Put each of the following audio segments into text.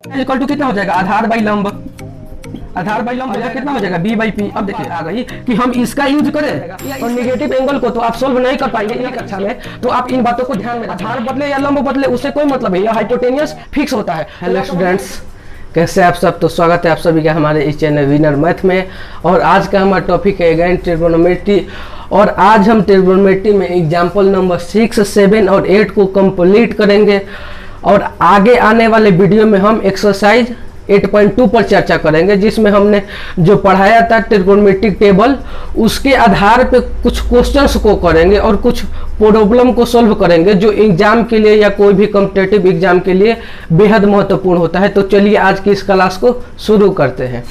Equal to कितना हो जाएगा, आधार बाई लंब, आधार बाई लंब यह कितना हो जाएगा, बी बाई पी। अब देखिए आ गई कि हम इसका यूज करें और नेगेटिव एंगल को तो आप सोल्व नहीं कर पाएंगे एक कक्षा में, तो आप इन बातों को ध्यान में, आधार बदले या लंब बदले उससे कोई मतलब है, यह हाइपोटेनियस फिक्स होता है। हेलो स्टूडेंट्स, कैसे आप सब? तो स्वागत है आप सभी का हमारे इस चैनल विनर मैथ में। और आज का हमारा टॉपिक है अगेन ट्रिग्नोमेट्री, और आज हम ट्रिग्नोमेट्री में एग्जाम्पल नंबर 6, 7 और 8 को कंप्लीट करेंगे। और आगे आने वाले वीडियो में हम एक्सरसाइज 8.2 पर चर्चा करेंगे, जिसमें हमने जो पढ़ाया था ट्रिग्नोमेट्रिक टेबल, उसके आधार पे कुछ क्वेश्चंस को करेंगे और कुछ प्रॉब्लम को सॉल्व करेंगे जो एग्जाम के लिए या कोई भी कॉम्पिटिटिव एग्जाम के लिए बेहद महत्वपूर्ण होता है। तो चलिए आज की इस क्लास को शुरू करते हैं।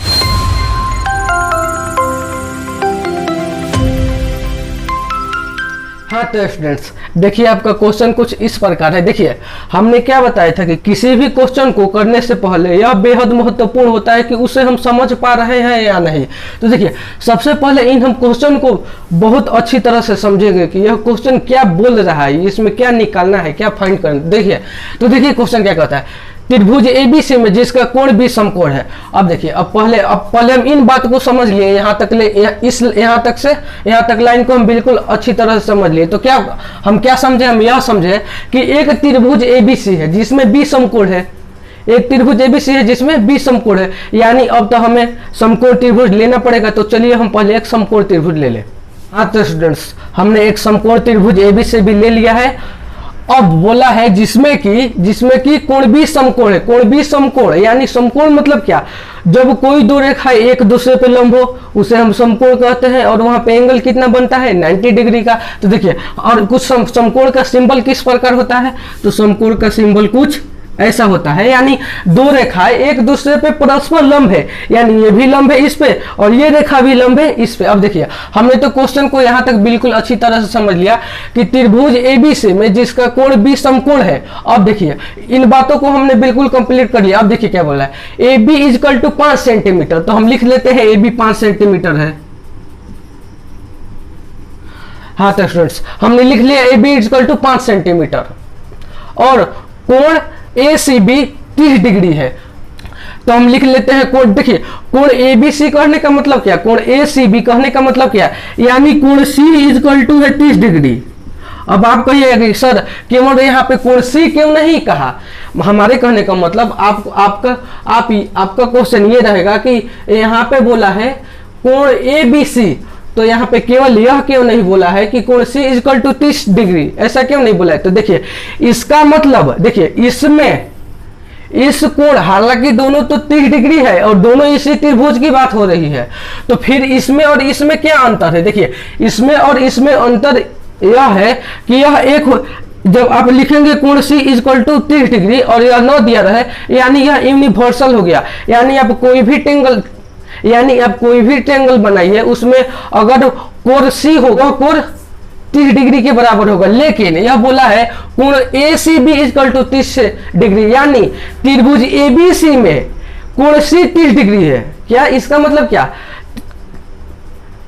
हाँ तो स्टूडेंट्स देखिए, आपका क्वेश्चन कुछ इस प्रकार है। देखिए हमने क्या बताया था कि किसी भी क्वेश्चन को करने से पहले यह बेहद महत्वपूर्ण होता है कि उसे हम समझ पा रहे हैं या नहीं। तो देखिए सबसे पहले इन हम क्वेश्चन को बहुत अच्छी तरह से समझेंगे कि यह क्वेश्चन क्या बोल रहा है, इसमें क्या निकालना है, क्या फाइंड करना। देखिए तो देखिए क्वेश्चन क्या कहता है, त्रिभुज एबीसी में जिसका कोण भी समकोण है। अब देखिए अब पहले हम इन बात को समझ लिए, यहाँ तक ले यहाँ तक से यहाँ तक लाइन को हम बिल्कुल अच्छी तरह से समझ लिए। तो क्या हम क्या समझे, हम यह समझे कि एक त्रिभुज एबीसी है जिसमें बी समकोण है, एक त्रिभुज एबीसी है जिसमें बी समकोण है। यानी अब तो हमें समकोण त्रिभुज लेना पड़ेगा। तो चलिए हम पहले एक समकोण त्रिभुज ले लें। हाँ तो स्टूडेंट्स हमने एक समकोण त्रिभुज एबीसी भी ले लिया है। अब बोला है जिसमें कि कोण भी समकोण है। कोण भी समकोण यानी समकोण मतलब क्या, जब कोई दो रेखा एक दूसरे पे लंब हो उसे हम समकोण कहते हैं, और वहां पे एंगल कितना बनता है, 90 डिग्री का। तो देखिए और कुछ समकोण का सिंबल किस प्रकार होता है, तो समकोण का सिंबल कुछ ऐसा होता है, यानी दो रेखाएं एक दूसरे पे परस्पर लंब है, यानी ये भी लंब है इस पे और ये रेखा भी लंब है इस पे। अब देखिए हमने तो क्वेश्चन को यहाँ तक बिल्कुल अच्छी तरह से समझ लिया कि त्रिभुज एबीसी में जिसका कोण बी समकोण है। अब देखिए इन बातों को हमने बिल्कुल कंप्लीट कर लिया। अब देखिए क्या बोला है, A B is equal to 5 centimetre. तो हम लिख लेते हैं ए बी 5 सेंटीमीटर है। हाँ तो स्टूडेंट्स हमने लिख लिया A B is equal to 5 centimetre और कोण ए सी बी 30 डिग्री है। तो हम लिख लेते हैं कोण, देखिए कोण ए बी सी कहने का मतलब क्या, कोण ए सी बी कहने का मतलब क्या, यानी कोण सी इजकल टू है 30 डिग्री। अब आप कहिएगा कि सर केवल यहाँ पे कोण सी क्यों नहीं कहा, हमारे कहने का मतलब आपका क्वेश्चन ये रहेगा कि यहाँ पे बोला है कोण ए बी सी, तो यहाँ पे केवल यह क्यों नहीं बोला है कि कोण सी इजकल टू 30 डिग्री, ऐसा क्यों नहीं बोला है। तो देखिए इसका मतलब, देखिए इसमें इस कोण, हालांकि दोनों तो 30 डिग्री है और दोनों इसी त्रिभुज की बात हो रही है, तो फिर इसमें और इसमें क्या अंतर है। देखिए इसमें और इसमें अंतर यह है कि यह एक, जब आप लिखेंगे कोण सी इजकल टू 30 डिग्री और यह न दिया रहे, यानी यह यूनिवर्सल हो गया। यानी आप कोई भी ट्रेंगल बनाइए, उसमें अगर कोण सी होगा कोण 30 डिग्री के बराबर होगा, लेकिन यह बोला है कोण A C B is equal to 30 degree, यानी त्रिभुज ए बी सी में कोण सी 30 डिग्री है। क्या इसका मतलब क्या,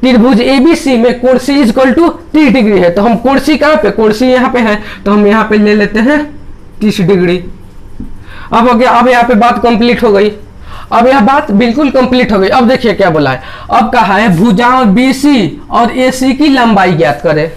त्रिभुज ए बी सी में कोण सी इजकल टू 30 डिग्री है। तो हम कोण सी कहाँ पे, कोण सी यहाँ पे है, तो हम यहाँ पे ले लेते हैं 30 डिग्री। अब हो गया, अब यहाँ पे बात कंप्लीट हो गई। अब यह बात बिल्कुल कंप्लीट हो गई। अब देखिए क्या बोला है, अब कहा है भुजाओं बीसी और एसी की लंबाई ज्ञात करें।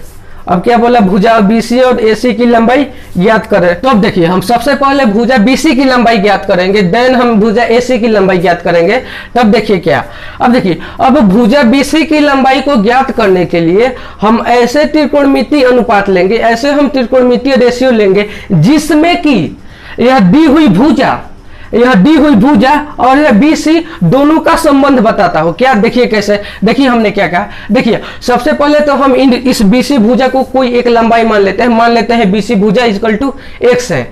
अब क्या बोला, भुजा बीसी और एसी की लंबाई ज्ञात करें। तो अब देखिए हम सबसे पहले भुजा बीसी की लंबाई ज्ञात करेंगे, देन हम भुजा एसी की लंबाई ज्ञात करेंगे। तब देखिए क्या, अब देखिए अब भुजा बीसी की लंबाई को ज्ञात करने के लिए हम ऐसे त्रिकोणमितीय अनुपात लेंगे, ऐसे हम त्रिकोणमितीय रेशियो लेंगे जिसमें कि यह दी हुई भुजा और यह बीसी दोनों का संबंध बताता हो। क्या, देखिए कैसे, देखिए हमने क्या कहा, देखिए सबसे पहले तो हम इस बीसी भुजा को कोई एक लंबाई मान लेते हैं बीसी भुजा इजकल टू x है।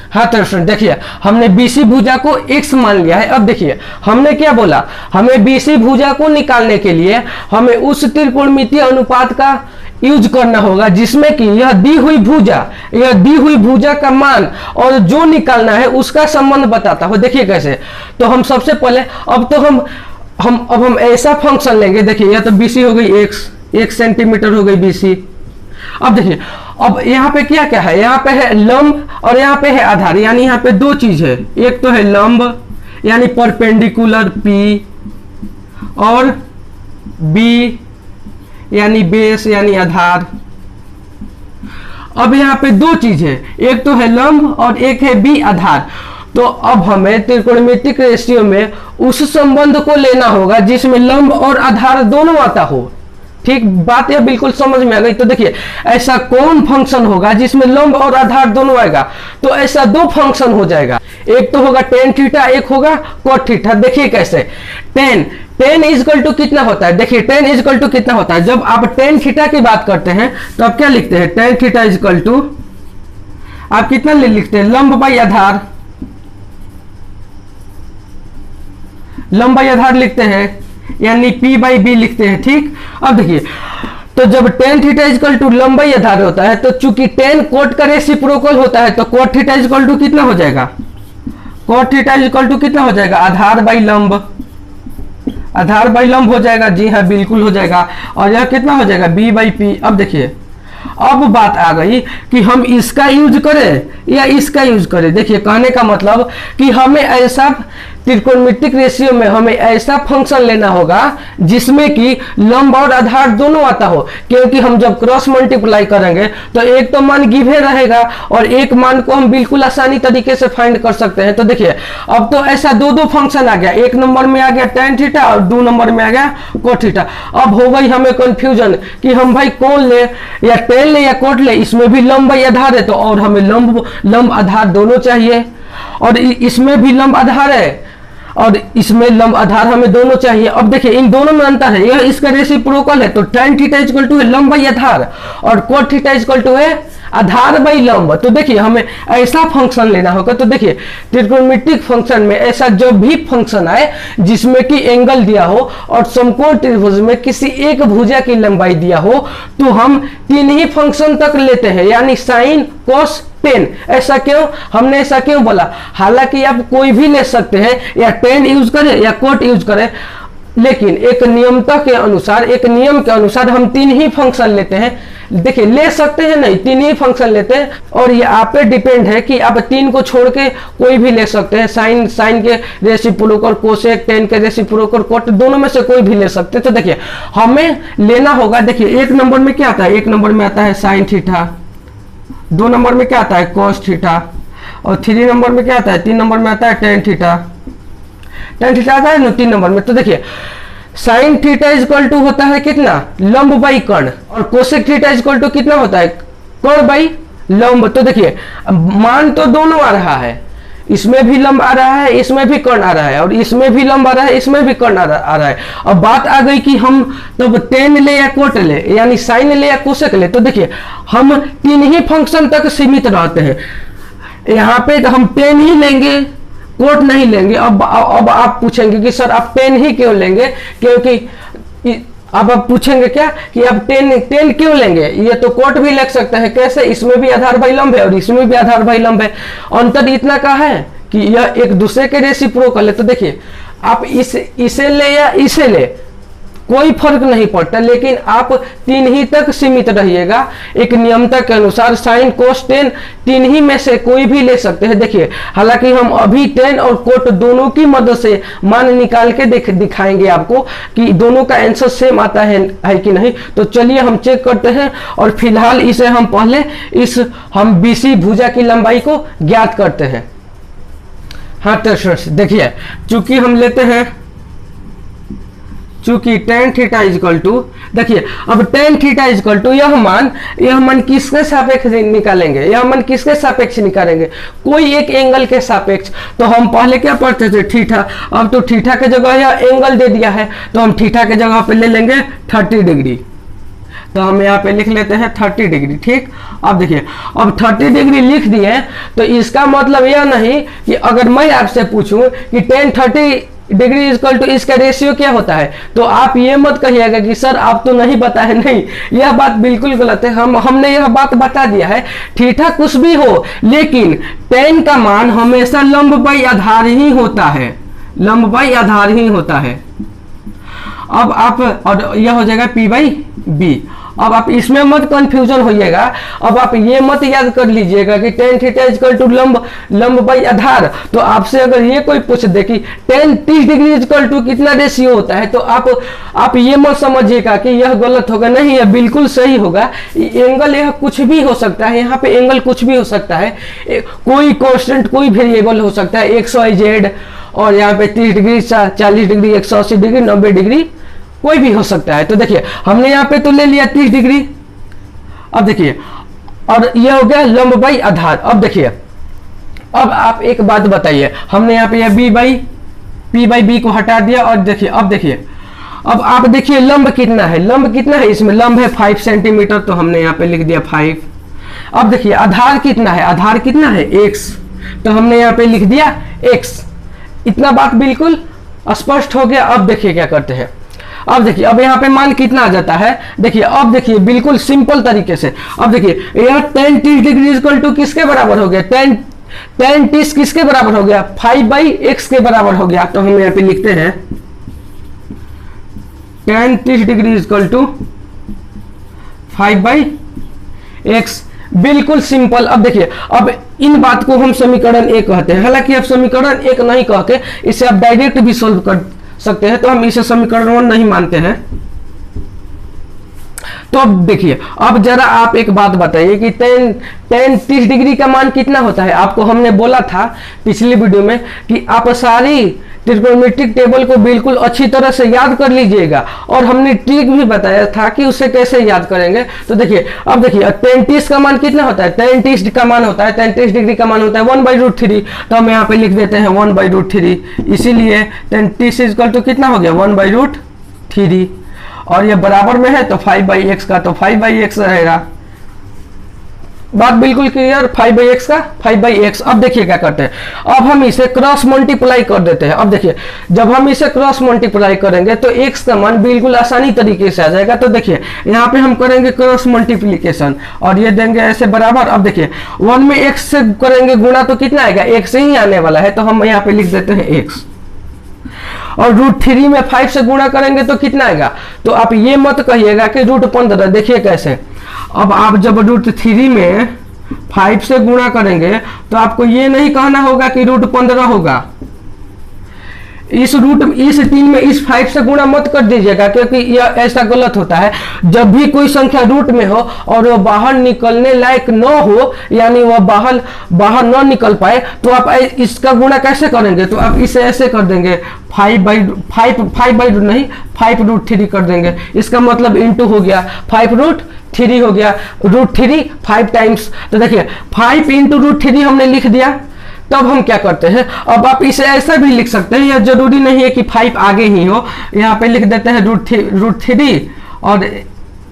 हाँ तो स्टूडेंट देखिए हमने बीसी भुजा को x मान लिया है। अब देखिए हमने क्या बोला, हमें बीसी भुजा को निकालने के लिए हमें उस त्रिकोणमितीय अनुपात का यूज करना होगा जिसमें कि यह दी हुई भुजा का मान और जो निकालना है उसका संबंध बताता हो। देखिए कैसे, तो हम सबसे पहले अब तो हम हम ऐसा फंक्शन लेंगे, देखिए या तो बीसी हो गई एक्स, 1 सेंटीमीटर हो गई बीसी। अब देखिए, अब यहाँ पे क्या क्या है, यहाँ पे है लंब और यहाँ पे है आधार, यानी यहाँ पे दो चीज है, एक तो है लंब यानी परपेंडिकुलर पी, और बी यानी बेस यानी आधार। अब यहाँ पे दो चीज है, एक तो है लंब और एक है बी आधार। तो अब हमें त्रिकोणमितिक रेशियो में उस संबंध को लेना होगा जिसमें लंब और आधार दोनों आता हो। ठीक बात यह बिल्कुल समझ में आ गई। तो देखिए, ऐसा कौन फंक्शन होगा जिसमें लंब और आधार दोनों आएगा? तो ऐसा दो फंक्शन हो जाएगा, एक तो होगा टेन थीटा, एक होगा कॉट थीटा। देखिए कैसे, टेन इजकल टू कितना होता है, देखिए टेन इजकल टू कितना होता है, जब आप टेन थीटा की बात करते हैं तो आप क्या लिखते हैं, टेन थीटा इजकल टू आप कितना लिखते हैं, लंब बाई आधार, लंब बाई आधार लिखते हैं, यानी P बाई बी लिखते हैं। ठीक, अब देखिए, तो जब टेन थीटा इजकल टू लंब बाई आधार होता है, तो चूंकि टेन कोट का रेसिप्रोकल होता है, तो कोट थीटा इजकल टू कितना हो जाएगा, कोट थीटा इजकल टू कितना हो जाएगा, आधार बाई लंब, आधार बाई लंब हो जाएगा। जी हाँ, बिल्कुल हो जाएगा। और यह कितना हो जाएगा, बी बाई पी। अब देखिए, अब बात आ गई कि हम इसका यूज करें या इसका यूज करें। देखिए, कहने का मतलब कि हमें ऐसा त्रिकोणमितिक रेशियो में हमें ऐसा फंक्शन लेना होगा जिसमें कि लंब और आधार दोनों आता हो, क्योंकि हम जब क्रॉस मल्टीप्लाई करेंगे तो एक तो मान गिवे रहेगा और एक मान को हम बिल्कुल आसानी तरीके से फाइंड कर सकते हैं। तो देखिए, अब तो ऐसा दो फंक्शन आ गया, एक नंबर में आ गया टेन थीटा और 2 नंबर में आ गया कोट थीटा। अब हो गई हमें कंफ्यूजन कि हम भाई कौन ले, या टेन ले या कोट ले, इसमें भी लंब या आधार है तो, और हमें लंब आधार दोनों चाहिए, और इसमें भी लंब आधार है और इसमें लंब आधार हमें दोनों चाहिए। अब देखिए, इन दोनों में अंतर है, यह इसका रेसिप्रोकल है, तो tan थीटा इक्वल टू है लंब बाई आधार और cot थीटा इक्वल टू है आधार बाई लंब। तो देखिए, हमें ऐसा फंक्शन लेना होगा। तो देखिए, त्रिकोणमितिक फंक्शन में ऐसा जब भी फंक्शन आए जिसमें कि एंगल दिया हो और समकोण त्रिभुज में किसी एक भुजा की लंबाई दिया हो, तो हम 3 ही फंक्शन तक लेते हैं, यानी साइन कोस टेन। ऐसा क्यों, हमने ऐसा क्यों बोला? हालांकि आप कोई भी ले सकते हैं, या टेन यूज करें या कोट यूज करें, लेकिन एक नियमता के अनुसार, एक नियम के अनुसार हम 3 ही फंक्शन लेते हैं। देखिए, ले सकते हैं नहीं, 3 ही फंक्शन लेते हैं, और ये आप पे डिपेंड है कि आप 3 को छोड़ के कोई भी ले सकते हैं। साइन के रेसिप्रोकल, कोसेक, टेन के रेसिप्रोकल, कोट, दोनों में से कोई भी ले सकते हैं। तो देखिए, हमें लेना होगा, देखिए 1 नंबर में क्या आता है, 1 नंबर में आता है साइन थीटा, 2 नंबर में क्या आता है कॉस थीटा, और 3 नंबर में क्या आता है, 3 नंबर में आता है टेन थीटा। टेन थीटा आता है ना 3 नंबर में। तो देखिए, साइन थीटा इक्वल टू होता है कितना, लंब बाई कर्ण, और कोसेक थीटा इक्वल टू कितना होता है, कर्ण बाई लंब। तो देखिए, मान तो दोनों आ रहा है, इसमें भी लंब आ रहा है, इसमें भी कर्ण आ रहा है, और इसमें भी लंब आ रहा है, इसमें भी कर्ण आ रहा है। अब बात आ गई कि हम तब टेन ले या कोट ले, यानी साइन ले या कोसेक ले। तो देखिए, हम 3 ही फंक्शन तक सीमित रहते हैं। यहाँ पे तो हम टेन ही लेंगे, कोट नहीं लेंगे। अब आप पूछेंगे कि सर आप टेन ही क्यों लेंगे, क्योंकि अब आप पूछेंगे क्या कि आप टेन क्यों लेंगे, ये तो कोट भी लिख सकते हैं। कैसे, इसमें भी आधार बाई लंब है और इसमें भी आधार बाई लंब है। अंतर इतना का है कि यह एक दूसरे के रेसिप्रोकल है। तो देखिए, आप इसे ले या इसे ले, कोई फर्क नहीं पड़ता, लेकिन आप 3 ही तक सीमित रहिएगा एक नियमता के अनुसार। साइन कोस टेन 3 ही में से कोई भी ले सकते हैं। देखिए, हालांकि हम अभी टेन और कोट दोनों की मदद से मान निकाल के दिखाएंगे आपको कि दोनों का आंसर सेम आता है कि नहीं। तो चलिए हम चेक करते हैं, और फिलहाल इसे हम पहले हम बीसी भुजा की लंबाई को ज्ञात करते हैं। हाँ, तो देखिए, चूंकि हम लेते हैं, चूंकि टेन थीटा इक्वल टू, देखिए अब टेन थीटा इक्वल टू यह मान किसके सापेक्ष निकालेंगे, यह मान किसके सापेक्ष निकालेंगे, कोई एक एंगल के सापेक्ष। तो हम पहले क्या पढ़ते थे, थीटा। अब तो थीटा के जगह यह एंगल दे दिया है, तो हम थीटा के जगह पे ले लेंगे 30 डिग्री। तो हम यहाँ पे लिख लेते हैं 30 डिग्री। ठीक, अब देखिए, अब 30 डिग्री लिख दिए, तो इसका मतलब यह नहीं कि अगर मैं आपसे पूछूं कि टेन 30 डिग्री इक्वल टू इसका रेशियो क्या होता है, तो आप ये मत कहिएगा कि सर आप तो नहीं बताए। नहीं, यह बात बिल्कुल गलत है। हमने यह बात बता दिया है, थीटा कुछ भी हो, लेकिन टेन का मान हमेशा लंब बाई आधार ही होता है, लंब बाई आधार ही होता है। अब आप, और यह हो जाएगा P बाई बी। अब आप इसमें मत कंफ्यूजन होइएगा, अब आप ये मत याद कर लीजिएगा कि tan थीटा इक्वल टू लंब बाई आधार। तो आपसे अगर ये कोई पूछ दे कि tan 30 डिग्री इक्वल टू कितना रेशियो होता है, तो आप ये मत समझिएगा कि यह गलत होगा, नहीं, यह बिल्कुल सही होगा। एंगल यह कुछ भी हो सकता है, यहाँ पे एंगल कुछ भी हो सकता है, कोई कॉन्स्टेंट, कोई वेरिएबल हो सकता है, XYZ, और यहाँ पे 30 डिग्री, 40 डिग्री, 180 डिग्री, 90 डिग्री, कोई भी हो सकता है। तो देखिए हमने यहाँ पे तो ले लिया 30 डिग्री। अब देखिए, और यह हो गया लंब बाई आधार। अब देखिए, अब आप एक बात बताइए, हमने यहाँ पे P बाई बी को हटा दिया, और देखिए अब देखिए, अब आप देखिए लंब कितना है, लंब कितना है, इसमें लंब है 5 सेंटीमीटर, तो हमने यहाँ पे लिख दिया 5। अब देखिए आधार कितना है, आधार कितना है x, तो हमने यहाँ पे लिख दिया x। इतना बात बिल्कुल स्पष्ट हो गया। अब देखिए क्या करते हैं, अब देखिए, अब यहाँ पे मान कितना आ जाता है, देखिए अब देखिए बिल्कुल सिंपल तरीके से। अब देखिए यह tan 30 डिग्री इक्वल टू किसके बराबर हो गया, tan 30 किसके बराबर हो गया, 5 बाई x के बराबर हो गया। तो हम यहाँ पे लिखते हैं tan 30 degree equal to 5 by x, बिल्कुल सिंपल। अब देखिए, अब इन बात को हम समीकरण 1 कहते हैं, हालांकि अब समीकरण 1 नहीं कह के इसे आप डायरेक्ट भी सोल्व कर सकते हैं, तो हम इसे समीकरण 1 नहीं मानते हैं। तो अब देखिए, अब जरा आप एक बात बताइए कि tan 30 डिग्री का मान कितना होता है। आपको हमने बोला था पिछली वीडियो में कि आप सारी ट्रिग्नोमेट्रिक टेबल को बिल्कुल अच्छी तरह से याद कर लीजिएगा, और हमने ट्रिक भी बताया था कि उसे कैसे याद करेंगे। तो देखिए, अब देखिए tan 30 का मान कितना होता है, tan 30 का मान होता है, tan 30 डिग्री का मान होता है 1/√3। तो हम यहाँ पे लिख देते हैं 1/√3, इसीलिए tan 30 इक्वल टू कितना हो गया 1/√3, और ये बराबर में है तो 5/x का, तो 5/x रहेगा। बात बिल्कुल क्लियर, 5/x का 5/x। अब देखिए क्या करते हैं, अब हम इसे क्रॉस मल्टीप्लाई कर देते हैं। अब देखिए, जब हम इसे क्रॉस मल्टीप्लाई करेंगे तो x का मान बिल्कुल आसानी तरीके से आ जाएगा। तो देखिए यहाँ पे हम करेंगे क्रॉस मल्टीप्लीकेशन, और ये देंगे ऐसे बराबर। अब देखिए 1 में x से करेंगे गुणा तो कितना आएगा, x से ही आने वाला है, तो हम यहाँ पे लिख देते हैं x। और √3 में 5 से गुणा करेंगे तो कितना आएगा, तो आप ये मत कहिएगा कि √15। देखिए कैसे, अब आप जब √3 में 5 से गुणा करेंगे तो आपको ये नहीं कहना होगा कि √15 होगा। इस 3 में इस 5 से गुणा मत कर दीजिएगा, क्योंकि यह ऐसा गलत होता है। जब भी कोई संख्या रूट में हो और वह बाहर निकलने लायक न हो, यानी वह बाहर न निकल पाए, तो आप इसका गुणा कैसे करेंगे, तो आप इसे ऐसे कर देंगे 5/√3 कर देंगे। इसका मतलब इंटू हो गया 5√3 हो गया, √3 5 टाइम्स। तो देखिए 5 इंटू √3 हमने लिख दिया। तब हम क्या करते हैं, अब आप इसे ऐसा भी लिख सकते हैं, यह जरूरी नहीं है कि 5 आगे ही हो। यहाँ पे लिख देते हैं √3 और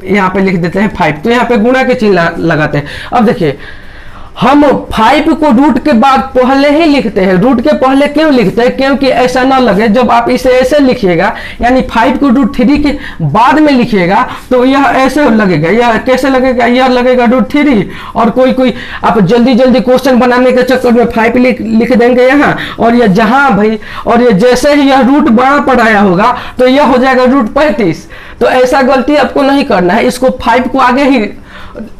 यहाँ पे लिख देते हैं 5, तो यहाँ पे गुणा के चिन्ह लगाते हैं। अब देखिए हम 5 को रूट के बाद पहले ही लिखते हैं। रूट के पहले क्यों लिखते हैं, क्योंकि ऐसा ना लगे जब आप इसे ऐसे लिखिएगा, यानी 5 को √3 के बाद में लिखिएगा तो यह ऐसे लगेगा। यह कैसे लगेगा, यह लगेगा √3, और कोई आप जल्दी क्वेश्चन बनाने के चक्कर में 5 लिख देंगे यहाँ, और यह जहाँ भाई, और ये जैसे ही यह रूट बड़ा पढ़ाया होगा तो यह हो जाएगा √35। तो ऐसा गलती आपको नहीं करना है, इसको 5 को आगे ही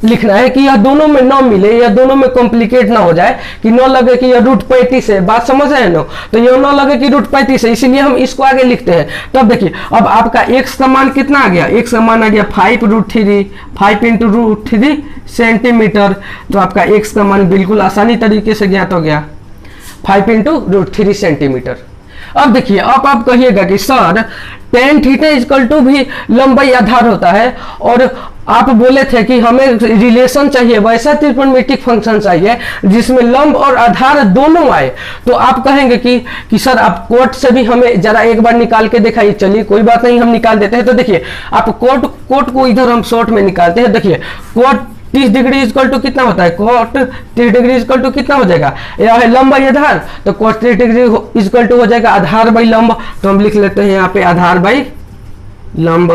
लिखना है कि यह दोनों में न मिले, यह दोनों में कॉम्प्लिकेट ना हो जाए, कि न लगे कि यह √35 है। बात समझ रहे हैं ना, तो यह न लगे कि √35 है, इसीलिए हम इसको आगे लिखते हैं। तब देखिए अब आपका x का मान कितना आ गया, x का मान आ गया 5√3, 5 इंटू √3 सेंटीमीटर। तो आपका x का मान बिल्कुल आसानी तरीके से ज्ञात हो गया, 5 इंटू √3 सेंटीमीटर। अब देखिए, अब आप कहिएगा कि sir tan theta equal to भी लंबाई आधार होता है, और आप बोले थे कि हमें रिलेशन चाहिए, वैसा त्रिकोणमितिक फंक्शन चाहिए जिसमें लंब और आधार दोनों आए। तो आप कहेंगे कि सर आप कोट से भी हमें जरा एक बार निकाल के दिखाइए। चलिए कोई बात नहीं, हम निकाल देते हैं। तो देखिए आप कोट को इधर हम शॉर्ट में निकालते हैं। देखिए कोट 30 डिग्री इक्वल टू कितना होता है, कोट 30 डिग्री इक्वल टू कितना हो जाएगा, यह है लंब बाई आधार, तो कोट 30 डिग्री इक्वल टू हो जाएगा आधार बाई लंब। तो हम लिख लेते हैं यहाँ पे आधार बाई लंब।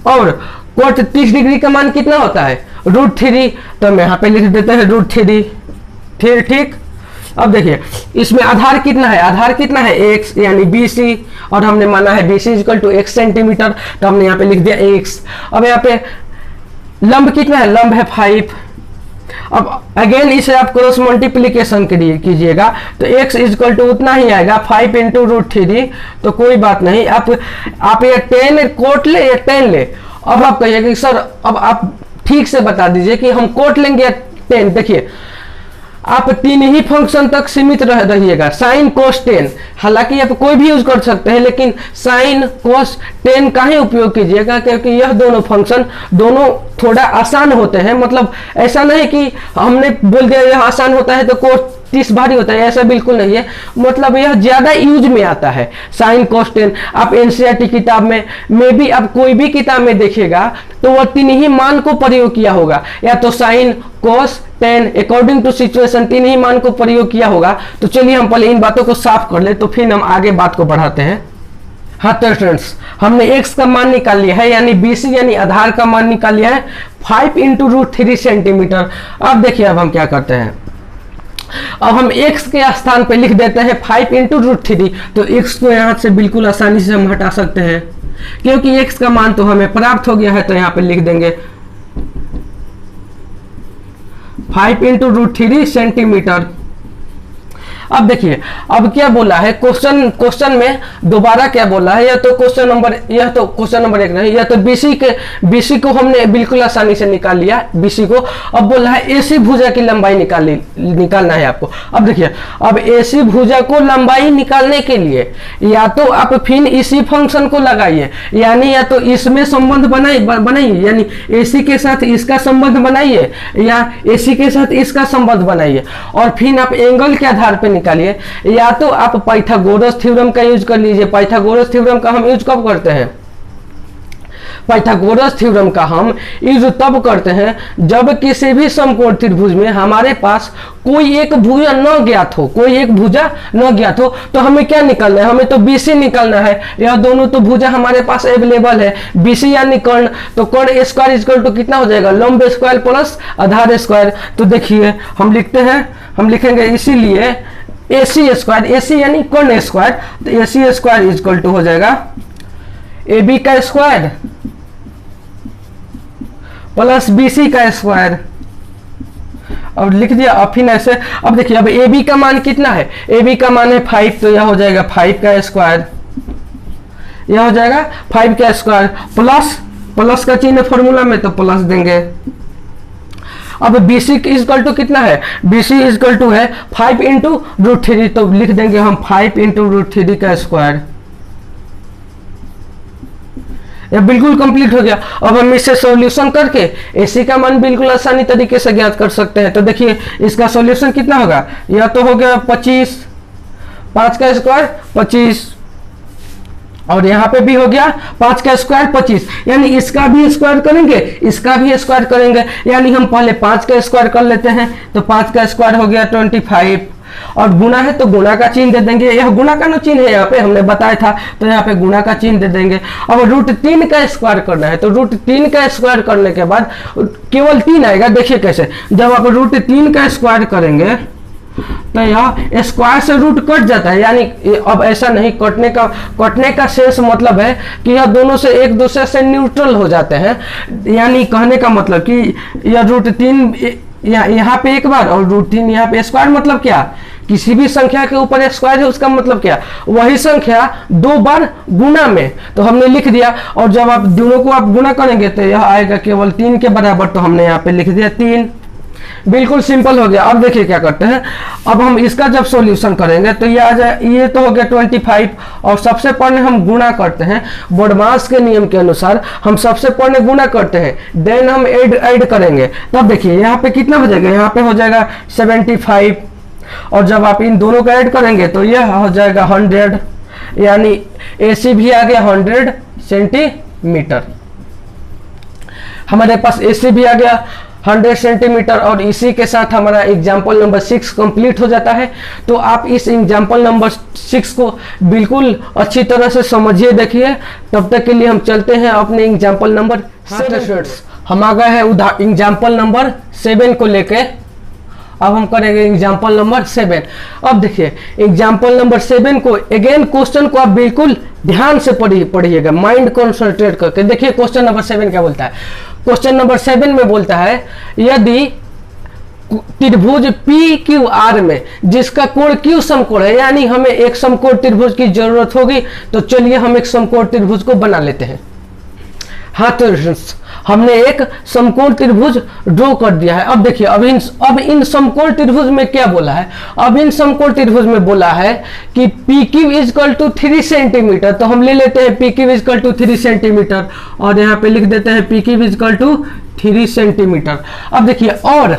और कोट 30 डिग्री का मान कितना होता है, √3, तो हम यहाँ पे लिख देते हैं √3। ठीक, अब देखिए इसमें आधार कितना है, आधार कितना है x यानी BC, और हमने माना है BC equal to x centimetre, तो हमने यहाँ पे लिख दिया x। अब यहाँ पे लंब कितना है, लंब है 5। अब अगेन इसे आप क्रॉस मल्टीप्लीकेशन कीजिएगा तो x इक्वल टू उतना ही आएगा 5 इंटू √3। तो कोई बात नहीं, आप ये 10 कोट ले या 10 ले। अब आप कहिए कि सर अब आप ठीक से बता दीजिए कि हम कोट लेंगे या 10। देखिए आप 3 ही फंक्शन तक सीमित रहिएगा, साइन कोस 10। हालांकि आप कोई भी यूज कर सकते हैं, लेकिन साइन कोस 10 का ही उपयोग कीजिएगा, क्योंकि यह दोनों फंक्शन दोनों थोड़ा आसान होते हैं। मतलब ऐसा नहीं कि हमने बोल दिया यह आसान होता है तो कोस 30 भारी होता है, ऐसा बिल्कुल नहीं है। मतलब यह ज्यादा यूज में आता है साइन कोस 10। आप एनसीईआरटी किताब में भी आप कोई भी किताब में देखिएगा तो वह 3 ही मान को प्रयोग किया होगा, या तो sine cos 10 according to situation 3 ही मान को प्रयोग किया होगा। तो चलिए हम पहले इन बातों को साफ कर ले, तो फिर हम आगे बात को बढ़ाते हैं। हाँ तो स्टूडेंट्स, हमने x का मान निकाल लिया है, यानी BC यानी आधार का मान निकाल लिया है 5 इंटू √3 सेंटीमीटर। अब देखिए अब हम क्या करते हैं, अब हम x के स्थान पे लिख देते हैं 5 इंटू √3। तो x को यहाँ से बिल्कुल आसानी से हम हटा सकते हैं, क्योंकि x का मान तो हमें प्राप्त हो गया है। तो यहाँ पे लिख देंगे 5 इंटू √3 सेंटीमीटर। अब देखिए अब क्या बोला है क्वेश्चन में, दोबारा क्या बोला है, यह तो क्वेश्चन नंबर 1 नहीं, यह तो BC को हमने बिल्कुल आसानी से निकाल लिया BC को। अब बोला है AC भुजा की लंबाई निकालना है आपको। अब देखिए अब AC भुजा को लंबाई निकालने के लिए या तो आप फिर इसी फंक्शन को लगाइए, यानी या तो इसमें संबंध बनाइए, यानी AC के साथ इसका संबंध बनाइए या AC के साथ इसका संबंध बनाइए, और फिर आप एंगल के आधार पर निकालिए, या तो आप पाइथागोरस थ्योरम का यूज कर लीजिए। पाइथागोरस थ्योरम का हम यूज कब करते हैं, पाइथागोरस थ्योरम का हम यूज तब करते हैं जब किसी भी समकोण त्रिभुज में हमारे पास कोई एक भुजा न ज्ञात हो, तो हमें क्या निकालना है, हमें तो BC निकालना है। यह दोनों तो भुजा हमारे पास अवेलेबल है, BC यानी कर्ण। तो कर्ण स्क्वायर इक्वल टू कितना हो जाएगा, लंब स्क्वायर प्लस आधार स्क्वायर। तो देखिए हम लिखेंगे इसीलिए AC स्क्वायर, AC यानी कर्ण स्क्वायर, तो AC स्क्वायर इक्वल टू हो जाएगा AB का स्क्वायर प्लस BC का स्क्वायर। अब लिख दिया। अब फिर ऐसे, अब देखिए अब AB का मान कितना है, AB का मान है 5, तो यह हो जाएगा 5 का स्क्वायर, यह हो जाएगा 5 का स्क्वायर प्लस का चिन्ह फॉर्मूला में, तो प्लस देंगे। अब BC इक्वल टू कितना है, BC इक्वल टू है 5 इंटू √3, तो लिख देंगे हम 5 इंटू √3 का स्क्वायर। यह बिल्कुल कंप्लीट हो गया। अब हम इसे सॉल्यूशन करके AC का मान बिल्कुल आसानी तरीके से ज्ञात कर सकते हैं। तो देखिए इसका सॉल्यूशन कितना होगा, यह तो हो गया 25, 5 का स्क्वायर 25, और यहाँ पे भी हो गया 5 का स्क्वायर 25, यानी इसका भी स्क्वायर करेंगे, इसका भी स्क्वायर करेंगे, यानी हम पहले 5 का स्क्वायर कर लेते हैं। तो 5 का स्क्वायर हो गया 25, और गुना है तो गुना का चिन्ह दे देंगे। यह गुना का चिन्ह है, यहाँ पे हमने बताया था, तो यहाँ पे गुना का चिन्ह दे देंगे। अब √3 का स्क्वायर करना है, तो √3 का स्क्वायर करने के बाद केवल 3 आएगा। देखिए कैसे, जब आप √3 का स्क्वायर करेंगे तो यह स्क्वायर से रूट कट जाता है, यानी अब ऐसा नहीं, कटने का शेष मतलब है कि यह दोनों से एक दूसरे से न्यूट्रल हो जाते हैं। यानी कहने का मतलब कि यह √3 यहाँ पे एक बार और √3 यहाँ पे स्क्वायर, मतलब क्या, किसी भी संख्या के ऊपर स्क्वायर है उसका मतलब क्या, वही संख्या 2 बार गुना में। तो हमने लिख दिया, और जब आप दोनों को आप गुना करेंगे तो यह आएगा केवल 3 के बराबर, तो हमने यहाँ पे लिख दिया 3। बिल्कुल सिंपल हो गया। अब देखिए क्या करते हैं, अब हम इसका जब सॉल्यूशन करेंगे तो ये आ जाए, ये तो हो गया 25, और सबसे पहले हम गुणा करते हैं। बोडमास के नियम के अनुसार हम सबसे पहले गुणा करते हैं, देन हम ऐड करेंगे। तब देखिए यहाँ पे कितना हो जाएगा, यहाँ पे हो जाएगा 75, और जब आप इन दोनों का ऐड करेंगे तो यह हो जाएगा 100, यानी AC भी आ गया 100 सेंटीमीटर। हमारे पास AC भी आ गया 100 सेंटीमीटर, और इसी के साथ हमारा एग्जाम्पल नंबर 6 कंप्लीट हो जाता है। तो आप इस एग्जाम्पल नंबर 6 को बिल्कुल अच्छी तरह से समझिए, देखिए। तब तक के लिए हम चलते हैं अपने एग्जाम्पल नंबर 7। हम आ गए हैं एग्जाम्पल नंबर 7 को लेके। अब हम करेंगे एग्जाम्पल नंबर 7। अब देखिए एग्जाम्पल नंबर 7 को अगेन क्वेश्चन को आप बिल्कुल ध्यान से पढ़िएगा, माइंड कॉन्सेंट्रेट करके। देखिए क्वेश्चन नंबर 7 क्या बोलता है। क्वेश्चन नंबर 7 में बोलता है यदि त्रिभुज पी क्यू आर में जिसका कोण क्यू समकोण है, यानी हमें एक समकोण त्रिभुज की जरूरत होगी, तो चलिए हम एक समकोण त्रिभुज को बना लेते हैं। हाँ तो हमने एक समकोण त्रिभुज ड्रॉ कर दिया है। अब देखिए अब इन समकोण त्रिभुज में क्या बोला है। अब इन समकोण त्रिभुज में बोला है कि P Q is equal to 3 centimetre. तो हम ले लेते हैं P Q is equal to 3 centimetre और यहाँ पे लिख देते हैं P Q is equal to 3 centimetre. अब देखिए और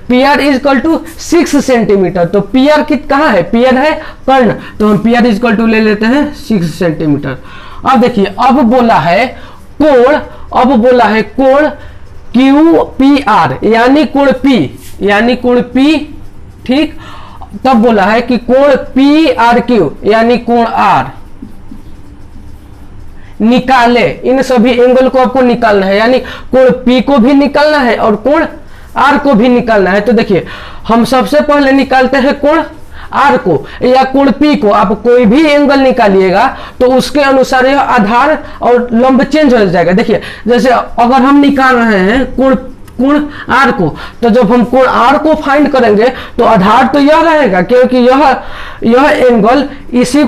P R is equal to 6 centimetre. तो पी आर कहाँ है, पी आर है कर्ण, तो हम पी आर इजकल टू ले लेते हैं 6 सेंटीमीटर। अब देखिए अब बोला है कोण क्यू पी आर, यानी कोण पी, ठीक। तब बोला है कि कोण पी आर क्यू यानी कोण आर निकाले। इन सभी एंगल को आपको निकालना है, यानी कोण पी को भी निकालना है और कोण आर को भी निकालना है। तो देखिए हम सबसे पहले निकालते हैं कोण आर को या कोण पी को। आप कोई भी एंगल निकालिएगा तो उसके अनुसार यह आधार और लंब चेंज हो जाएगा। देखिए जैसे अगर हम निकाल रहे हैं कोण आर को, तो जब हम कोण आर को फाइंड करेंगे तो आधार तो यह रहेगा, क्योंकि यह एंगल इसी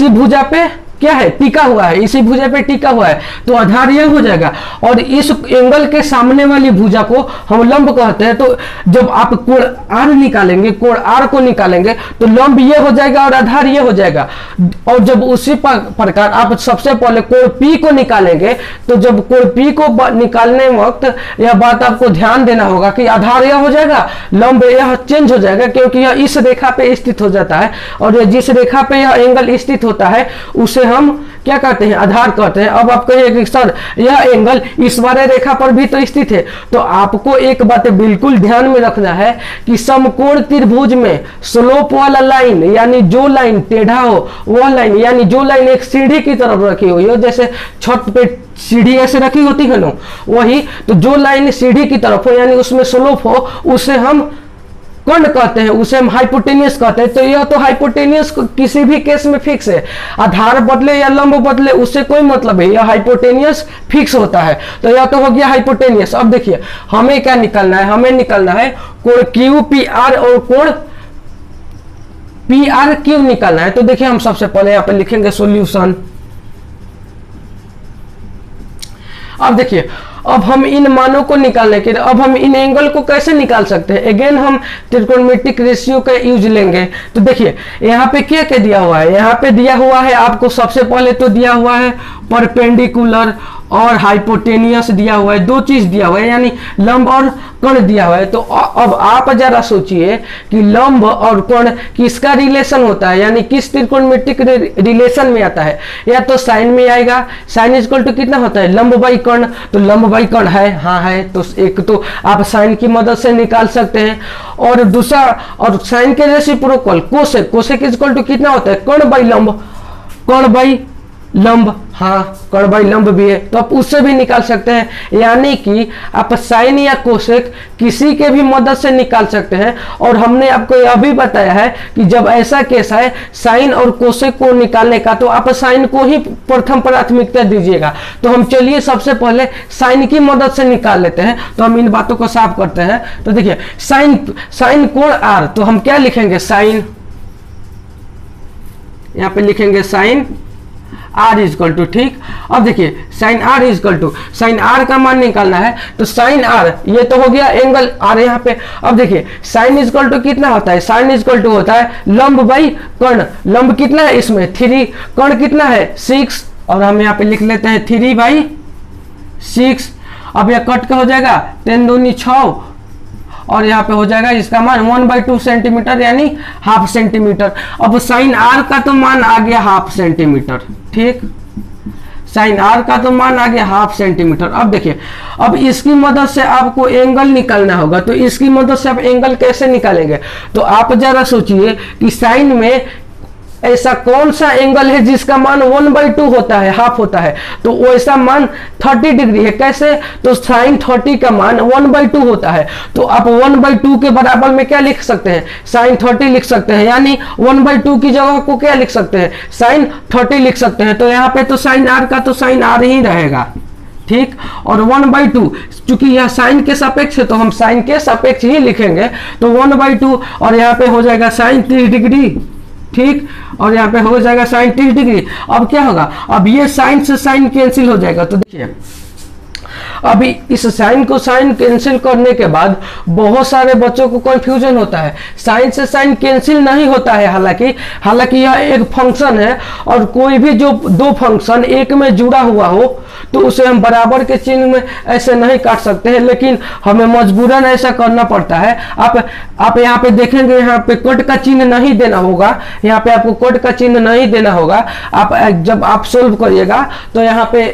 भुजा पे क्या है, टिका हुआ है, इसी भुजा पे टिका हुआ है, तो आधार यह हो जाएगा। और इस एंगल के सामने वाली भुजा को हम लंब कहते हैं। तो जब आप कोण आर निकालेंगे, कोण आर को निकालेंगे तो लंब ये हो जाएगा और आधार ये हो जाएगा। और जब उसी प्रकार आप सबसे पहले कोण पी को निकालेंगे, तो जब कोण पी को निकालने वक्त यह बात आपको ध्यान देना होगा कि आधार यह हो जाएगा, लंब यह चेंज हो जाएगा, क्योंकि यह इस रेखा पे स्थित हो जाता है और जिस रेखा पे यह एंगल स्थित होता है उसे हम क्या कहते हैं, आधार कहते हैं। अब आप कहिए कि सर यह एंगल इस वाले रेखा पर भी तो स्थित है, तो आपको एक बात बिल्कुल ध्यान में रखना है कि समकोण त्रिभुज में स्लोप वाला लाइन, यानी जो लाइन टेढ़ा हो वह लाइन, यानी जो लाइन एक सीढ़ी की तरफ रखी हुई हो, जैसे छत पे सीढ़ी ऐसे रखी होती है ना, वही तो जो लाइन सीढ़ी की तरफ हो यानी उसमें स्लोप हो, उसे हम कर्ण कहते हैं, उसे हम हाइपोटेनियस कहते हैं। तो यह तो हाइपोटेनियस किसी भी केस में फिक्स है, आधार बदले या लंब बदले उससे कोई मतलब है, यह हाइपोटेनियस फिक्स होता है। तो यह तो हो गया हाइपोटेनियस। अब देखिए हमें क्या निकालना है, हमें निकालना है कोण क्यू पी आर और कोण पी आर क्यू निकालना है। तो देखिए हम सबसे पहले यहाँ पे लिखेंगे सॉल्यूशन। अब देखिए अब हम इन मानों को निकालने के लिए अब हम इन एंगल को कैसे निकाल सकते हैं, अगेन हम त्रिकोणमितिक रेशियो का यूज लेंगे। तो देखिए यहाँ पे क्या क्या दिया हुआ है, यहाँ पे दिया हुआ है आपको सबसे पहले तो दिया हुआ है परपेंडिकुलर और हाइपोटेनियस दिया हुआ है, दो चीज दिया हुआ है, यानी लंब और कर्ण दिया हुआ है। तो अब आप जरा सोचिए कि लंब और कर्ण किसका रिलेशन होता है, यानी किस त्रिकोणमितिक रिलेशन में आता है। या तो साइन में आएगा, साइन इक्वल टू कितना होता है, लंब बाई कर्ण। तो लंब बाई कर्ण है, हाँ है, तो एक तो आप साइन की मदद से निकाल सकते हैं। और दूसरा, और साइन के reciprocal cosec, cosec equal to कितना होता है, कर्ण बाई लंब, कर्ण बाई लंब, हाँ कर्ण बाई लंब भी है, तो आप उससे भी निकाल सकते हैं। यानी कि आप साइन या कोसेक किसी के भी मदद से निकाल सकते हैं। और हमने आपको यह भी बताया है कि जब ऐसा केस है साइन और कोसेक को निकालने का, तो आप साइन को ही प्रथम प्राथमिकता दीजिएगा। तो हम चलिए सबसे पहले साइन की मदद से निकाल लेते हैं। तो हम इन बातों को साफ करते हैं। तो देखिए साइन कोण आर, तो हम क्या लिखेंगे, साइन, यहाँ पे लिखेंगे साइन आर इजकल टू, ठीक। अब देखिए sine R is equal to, sine R का मान निकालना है, तो साइन आर ये तो हो गया एंगल आर यहाँ पे। अब देखिए साइन इजकल टू कितना होता है, साइन इजकल टू होता है लंब बाई कर्ण। लंब कितना है इसमें 3, कर्ण कितना है 6, और हम यहाँ पे लिख लेते हैं 3/6। अब यह कट का हो जाएगा 10 दूनी 6, और यहाँ पे हो जाएगा इसका मान 1/2 सेंटीमीटर, यानी हाफ सेंटीमीटर। अब साइन आर का तो मान आ गया हाफ सेंटीमीटर, ठीक, साइन आर का तो मान आ गया हाफ सेंटीमीटर। अब देखिए अब इसकी मदद से आपको एंगल निकालना होगा। तो इसकी मदद से आप एंगल कैसे निकालेंगे, तो आप जरा सोचिए कि साइन में ऐसा कौन सा एंगल है जिसका मान 1/2 होता है, हाफ होता है, तो वैसा मान 30 डिग्री है। कैसे? तो साइन 30 का मान 1/2 होता है, तो आप 1/2 के बराबर में क्या लिख सकते हैं, साइन 30 लिख सकते हैं, यानी 1/2 की जगह को क्या लिख सकते हैं, साइन 30 लिख सकते हैं। तो यहाँ पे तो साइन आर का तो साइन आर ही रहेगा, ठीक। और 1/2 चूंकि यह साइन के सापेक्ष है तो हम साइन के सापेक्ष ही लिखेंगे, तो 1/2 और यहाँ पे हो जाएगा साइन 30 डिग्री, ठीक। और यहाँ पे हो जाएगा साइन 30 डिग्री। अब क्या होगा, अब ये साइन से साइन कैंसिल हो जाएगा। तो देखिए अभी इस साइन को साइन कैंसिल करने के बाद बहुत सारे बच्चों को कंफ्यूजन होता है, साइन से साइन कैंसिल नहीं होता है। हालांकि यह एक फंक्शन है और कोई भी जो दो फंक्शन एक में जुड़ा हुआ हो तो उसे हम बराबर के चिन्ह में ऐसे नहीं काट सकते हैं, लेकिन हमें मजबूरन ऐसा करना पड़ता है। आप यहाँ पे देखेंगे, यहाँ पे कट का चिन्ह नहीं देना होगा, यहाँ पे आपको कट का चिन्ह नहीं देना होगा। आप जब आप सोल्व करिएगा तो यहाँ पे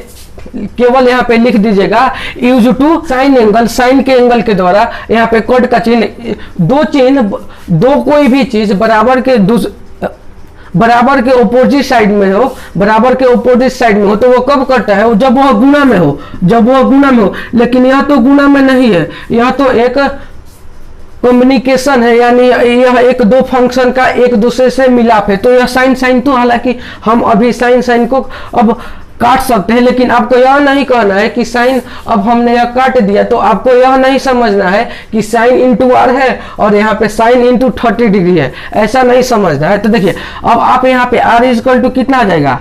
केवल यहाँ पे लिख दीजिएगा use to sine angle, sine के एंगल के द्वारा यहाँ पे कट का चिन्ह, दो कोई भी चीज बराबर के ऑपोजिट साइड में हो, बराबर के ऑपोजिट साइड में हो तो वो कब करता है, जब वह गुना में हो, लेकिन यह तो गुना में नहीं है, यह तो एक कम्युनिकेशन है, यानी यह एक दो फंक्शन का एक दूसरे से मिलाप है। तो यह साइन तो हालांकि हम अभी साइन को अब काट सकते हैं, लेकिन आपको यह नहीं कहना है कि साइन अब हमने यह काट दिया, तो आपको यह नहीं समझना है कि साइन इंटू आर है और यहाँ पे साइन इंटू 30 डिग्री है, ऐसा नहीं समझना है। तो देखिए अब आप यहाँ पे आर इक्वल टू कितना आ जाएगा,